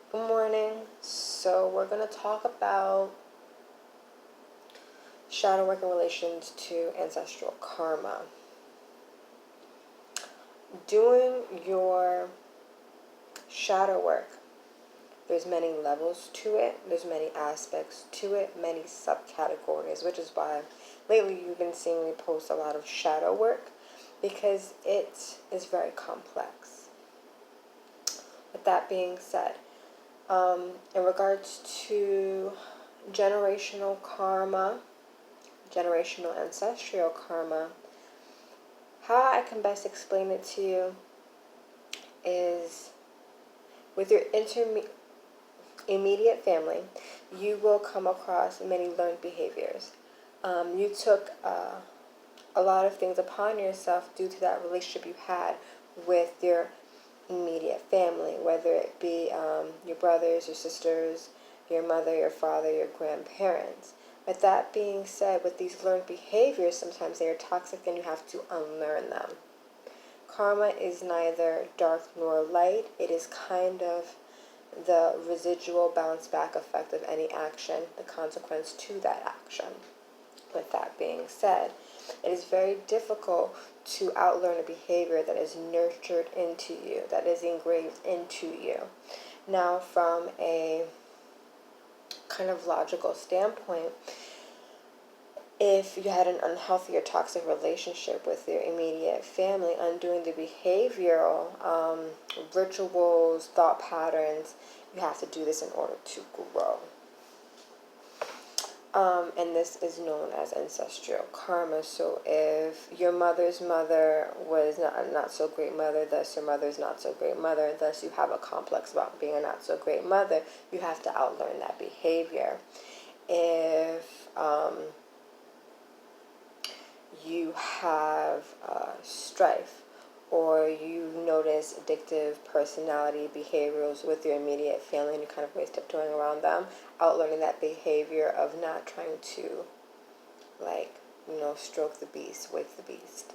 Good morning. So we're going to talk about shadow work in relations to ancestral karma. Doing your shadow work, there's many levels to it, there's many aspects to it, many subcategories, which is why lately you've been seeing me post a lot of shadow work, because it is very complex. With that being said, in regards to generational karma, generational ancestral karma, how I can best explain it to you is with your immediate family, you will come across many learned behaviors. You took a lot of things upon yourself due to that relationship you had with your immediate family, whether it be your brothers, your sisters, your mother, your father, your grandparents. With that being said, with these learned behaviors, sometimes they are toxic and you have to unlearn them. Karma is neither dark nor light. It is kind of the residual bounce back effect of any action, the consequence to that action. With that being said, it is very difficult to outlearn a behavior that is nurtured into you, that is engraved into you. Now, from a kind of logical standpoint, if you had an unhealthy or toxic relationship with your immediate family, undoing the behavioral rituals, thought patterns, you have to do this in order to grow. And this is known as ancestral karma. So if your mother's mother was a not so great mother, thus your mother's not so great mother, thus you have a complex about being a not so great mother, you have to outlearn that behavior. If you have strife, or you notice addictive personality behaviors with your immediate family and you kind of always tiptoeing around them, outlearning that behavior of not trying to, stroke the beast, wake the beast.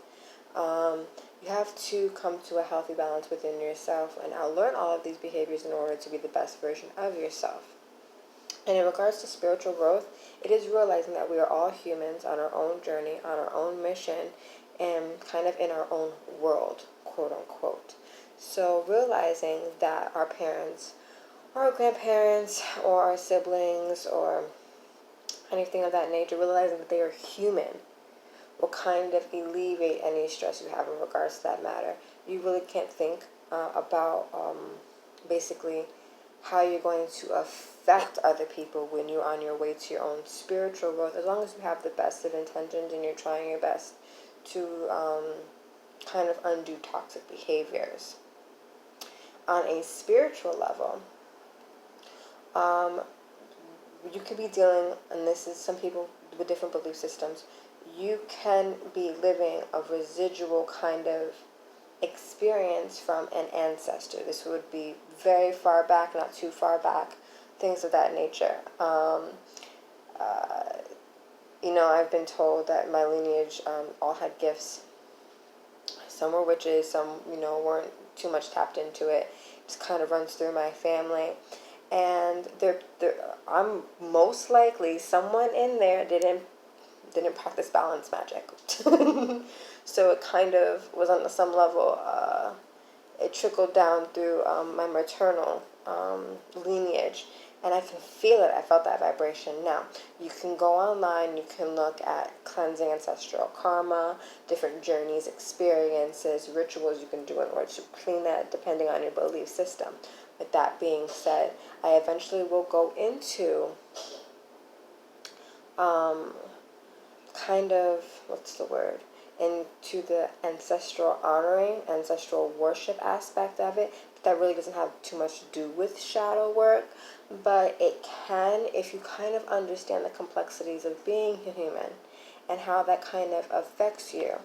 You have to come to a healthy balance within yourself and outlearn all of these behaviors in order to be the best version of yourself. And in regards to spiritual growth, it is realizing that we are all humans on our own journey, on our own mission, and kind of in our own world, quote unquote. So realizing that our parents or our grandparents or our siblings or anything of that nature, realizing that they are human, will kind of alleviate any stress you have in regards to that matter. You really can't think about basically how you're going to affect other people when you're on your way to your own spiritual growth, as long as you have the best of intentions and you're trying your best to kind of undo toxic behaviors. On a spiritual level, you could be dealing, and this is some people with different belief systems, you can be living a residual kind of experience from an ancestor. This would be very far back, not too far back, things of that nature. I've been told that my lineage all had gifts. Some were witches, some, weren't too much tapped into it. It just kind of runs through my family. And I'm most likely someone in there didn't practice balance magic. So it kind of was on some level, it trickled down through my maternal lineage, and I can feel it. I felt that vibration. Now, you can go online, you can look at cleansing ancestral karma, different journeys, experiences, rituals you can do in order to clean that, depending on your belief system. With that being said, I eventually will go into into the ancestral honoring, ancestral worship aspect of it. But that really doesn't have too much to do with shadow work, but it can if you kind of understand the complexities of being human and how that kind of affects you.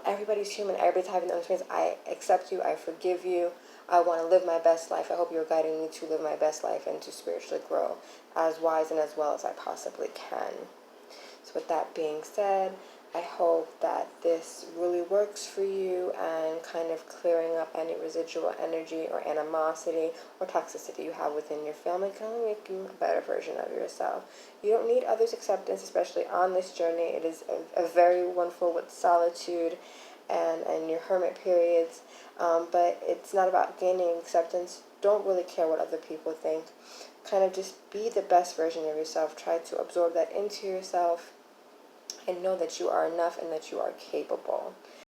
Everybody's human, everybody's having their own experience. I accept you, I forgive you, I want to live my best life. I hope you're guiding me to live my best life and to spiritually grow as wise and as well as I possibly can. So with that being said, I hope that this really works for you and kind of clearing up any residual energy or animosity or toxicity you have within your family can only make you a better version of yourself. You don't need others' acceptance, especially on this journey. It is a very wonderful with solitude and your hermit periods, but it's not about gaining acceptance. Don't really care what other people think. Kind of just be the best version of yourself. Try to absorb that into yourself and know that you are enough and that you are capable.